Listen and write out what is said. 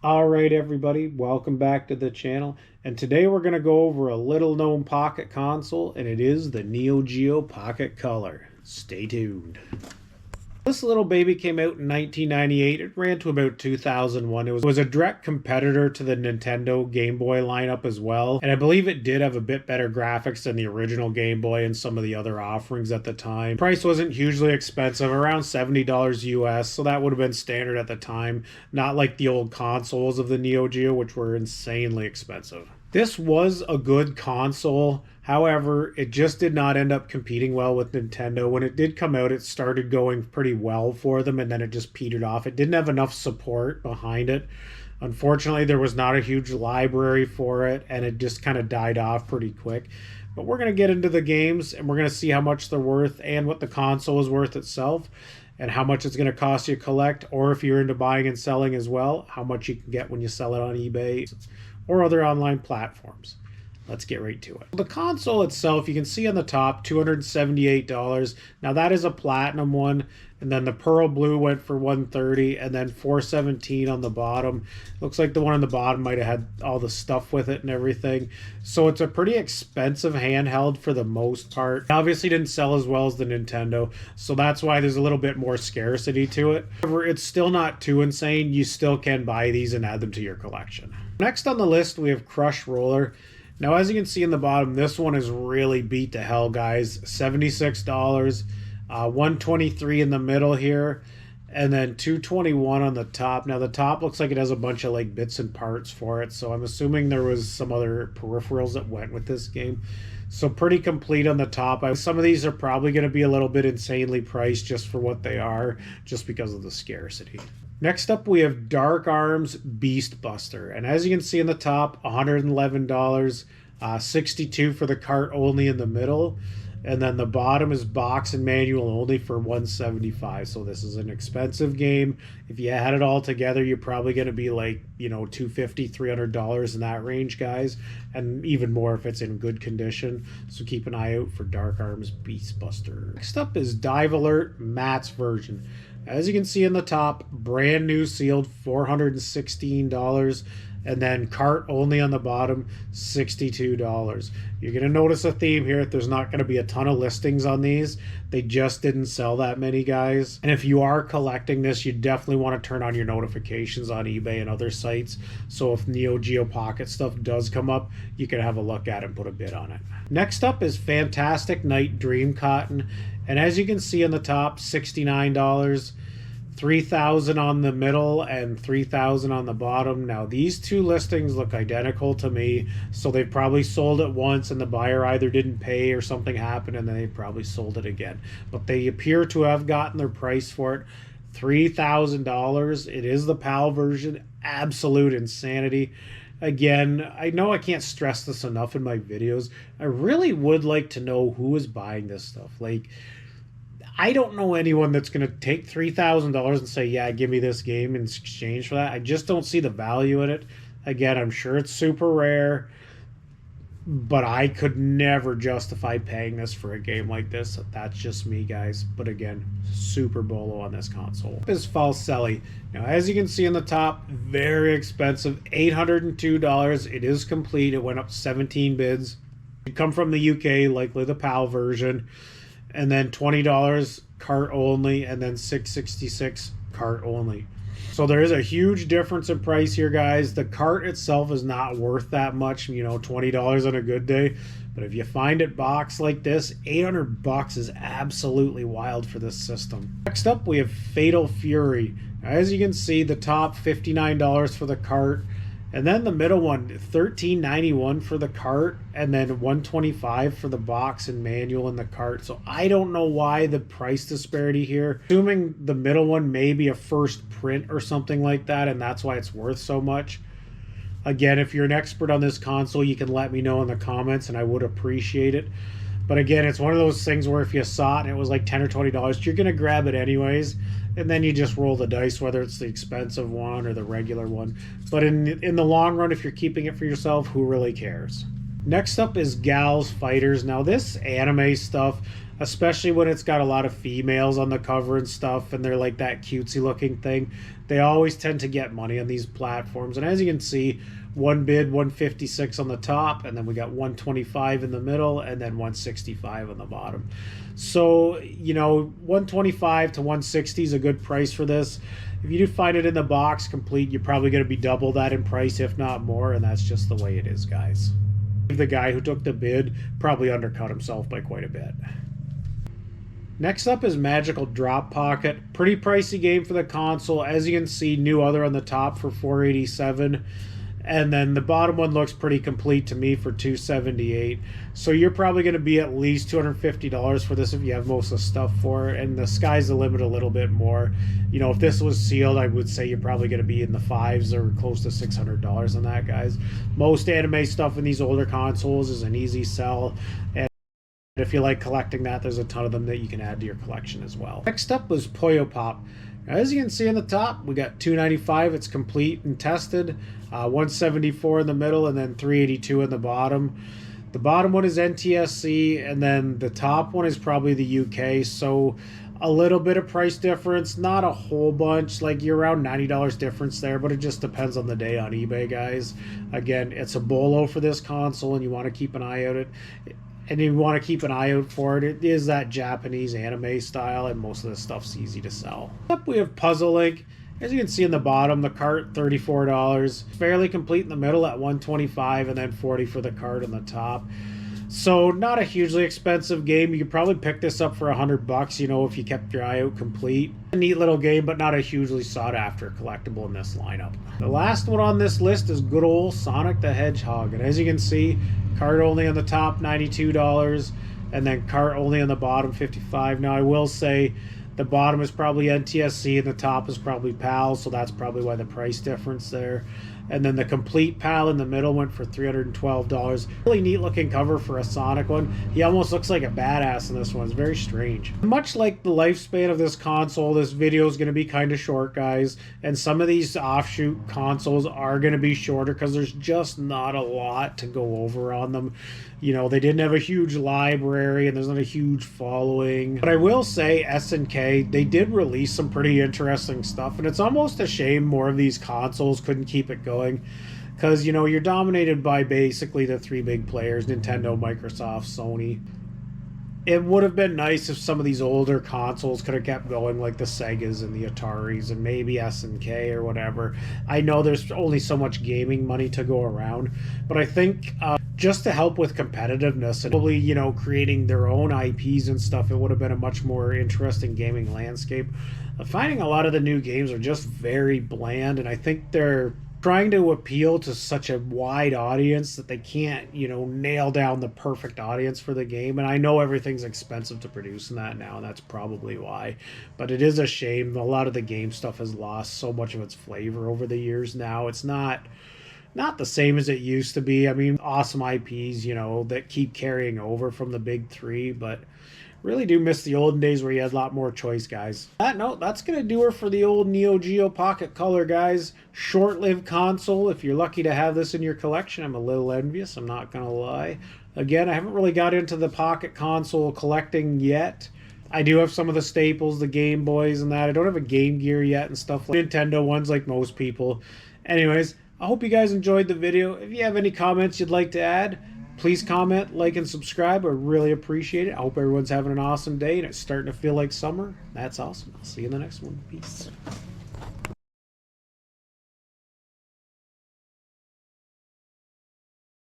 All right, everybody, welcome back to the channel. And today we're going to go over a little known pocket console, and it is the Neo Geo Pocket Color. Stay tuned. This little baby came out in 1998. It ran to about 2001. It was a direct competitor to the Nintendo Game Boy lineup as well. And I believe it did have a bit better graphics than the original Game Boy and some of the other offerings at the time. Price wasn't hugely expensive, around $70 US, so that would have been standard at the time. Not like the old consoles of the Neo Geo, which were insanely expensive. This was a good console. However, it just did not end up competing well with Nintendo. When it did come out, it started going pretty well for them, and then it just petered off. It didn't have enough support behind it. Unfortunately, there was not a huge library for it, and it just kind of died off pretty quick. But we're going to get into the games, and we're going to see how much they're worth and what the console is worth itself, and how much it's going to cost you to collect, or if you're into buying and selling as well, how much you can get when you sell it on eBay or other online platforms. Let's get right to it. The console itself, you can see on the top, $278. Now that is a platinum one, and then the pearl blue went for $130, and then $417 on the bottom. Looks like the one on the bottom might have had all the stuff with it and everything. So it's a pretty expensive handheld for the most part. It obviously didn't sell as well as the Nintendo, so that's why there's a little bit more scarcity to it. However, it's still not too insane. You still can buy these and add them to your collection. Next on the list, we have Crush Roller. Now, as you can see in the bottom, this one is really beat to hell, guys. $76, $123 in the middle here, and then $221 on the top. Now, the top looks like it has a bunch of like bits and parts for it, so I'm assuming there was some other peripherals that went with this game. So pretty complete on the top. Some of these are probably going to be a little bit insanely priced just for what they are, just because of the scarcity. Next up, we have Dark Arms Beast Buster. And as you can see in the top, $111, $62 for the cart only in the middle. And then the bottom is box and manual only for $175. So this is an expensive game. If you add it all together, you're probably going to be like, $250, $300 in that range, guys. And even more if it's in good condition. So keep an eye out for Dark Arms Beast Buster. Next up is Dive Alert Matt's version. As you can see in the top, brand new sealed, $416, and then cart only on the bottom, $62. You're going to notice a theme here. There's not going to be a ton of listings on these. They just didn't sell that many, guys. And if you are collecting this, you definitely want to turn on your notifications on eBay and other sites. So if Neo Geo Pocket stuff does come up, you can have a look at it and put a bid on it. Next up is Fantastic Night Dream Cotton. And as you can see on the top, $69, $3,000 on the middle, and $3,000 on the bottom. Now, these two listings look identical to me, so they probably sold it once and the buyer either didn't pay or something happened and then they probably sold it again. But they appear to have gotten their price for it, $3,000. It is the PAL version, absolute insanity. Again, I know I can't stress this enough in my videos. I really would like to know who is buying this stuff. Like, I don't know anyone that's going to take $3,000 and say, yeah, give me this game in exchange for that. I just don't see the value in it. Again, I'm sure it's super rare, but I could never justify paying this for a game like this. That's just me, guys. But again, super bolo on this console. This is Falselli. Now, as you can see in the top, very expensive, $802. It is complete. It went up 17 bids. It come from the UK, likely the PAL version. And then $20 cart only, and then $666 cart only. So there is a huge difference in price here, guys. The cart itself is not worth that much, $20 on a good day. But if you find it boxed like this, $800 is absolutely wild for this system. Next up, we have Fatal Fury. Now, as you can see, the top, $59 for the cart. And then the middle one, $13.91 for the cart, and then $125 for the box and manual in the cart. So I don't know why the price disparity here. Assuming the middle one may be a first print or something like that, and that's why it's worth so much. Again, if you're an expert on this console, you can let me know in the comments, and I would appreciate it. But again, it's one of those things where if you saw it and it was like $10 or $20, you're going to grab it anyways. And then you just roll the dice, whether it's the expensive one or the regular one. But in the long run, if you're keeping it for yourself, who really cares? Next up is Gals Fighters. Now this anime stuff, especially when it's got a lot of females on the cover and stuff, and they're like that cutesy looking thing, they always tend to get money on these platforms. And as you can see, one bid 156 on the top, and then we got 125 in the middle, and then 165 on the bottom. So, you know, 125 to 160 is a good price for this. If you do find it in the box complete, you're probably going to be double that in price, if not more, and that's just the way it is, guys. The guy who took the bid probably undercut himself by quite a bit. Next up is Magical Drop Pocket. Pretty pricey game for the console. As you can see, new other on the top for $487. And then the bottom one looks pretty complete to me for $278. So you're probably going to be at least $250 for this if you have most of the stuff for it. And the sky's the limit a little bit more. You know, if this was sealed, I would say you're probably going to be in the fives or close to $600 on that, guys. Most anime stuff in these older consoles is an easy sell. And if you like collecting that, there's a ton of them that you can add to your collection as well. Next up was Puyo Pop. As you can see on the top, we got $295. It's complete and tested. 174 in the middle, and then 382 in the bottom. The bottom one is NTSC, and then the top one is probably the UK. So a little bit of price difference, not a whole bunch. Like you're around $90 difference there, but it just depends on the day on eBay, guys. Again, it's a bolo for this console, and you want to keep an eye out for it. It is that Japanese anime style, and most of this stuff's easy to sell. Up we have Puzzle Link. As you can see in the bottom, the cart $34. Fairly complete in the middle at $125, and then $40 for the cart on the top. So not a hugely expensive game. You could probably pick this up for $100, you know, if you kept your eye out complete. A neat little game, but not a hugely sought after collectible in this lineup. The last one on this list is good old Sonic the Hedgehog. And as you can see, cart only on the top, $92, and then cart only on the bottom, $55. Now I will say the bottom is probably NTSC and the top is probably PAL, so that's probably why the price difference there. And then the complete PAL in the middle went for $312. Really neat looking cover for a Sonic one. He almost looks like a badass in this one. It's very strange. Much like the lifespan of this console, this video is going to be kind of short, guys. And some of these offshoot consoles are going to be shorter because there's just not a lot to go over on them. You know, they didn't have a huge library and there's not a huge following. But I will say SNK, they did release some pretty interesting stuff. And it's almost a shame more of these consoles couldn't keep it going. Because, you know, you're dominated by basically the three big players, Nintendo, Microsoft, Sony. It would have been nice if some of these older consoles could have kept going, like the Segas and the Ataris and maybe SNK or whatever. I know there's only so much gaming money to go around, but I think just to help with competitiveness and probably, you know, creating their own IPs and stuff, it would have been a much more interesting gaming landscape. Finding a lot of the new games are just very bland, and I think they're trying to appeal to such a wide audience that they can't, you know, nail down the perfect audience for the game. And I know everything's expensive to produce in that now, and that's probably why. But it is a shame. A lot of the game stuff has lost so much of its flavor over the years now. It's not the same as it used to be. I mean, awesome IPs, you know, that keep carrying over from the big three, but really do miss the olden days where you had a lot more choice, guys. On that note, that's going to do it for the old Neo Geo Pocket Color, guys. Short-lived console. If you're lucky to have this in your collection, I'm a little envious, I'm not going to lie. Again, I haven't really got into the Pocket console collecting yet. I do have some of the staples, the Game Boys and that. I don't have a Game Gear yet and stuff like Nintendo ones like most people. Anyways, I hope you guys enjoyed the video. If you have any comments you'd like to add, please comment, like, and subscribe. I really appreciate it. I hope everyone's having an awesome day and it's starting to feel like summer. That's awesome. I'll see you in the next one. Peace.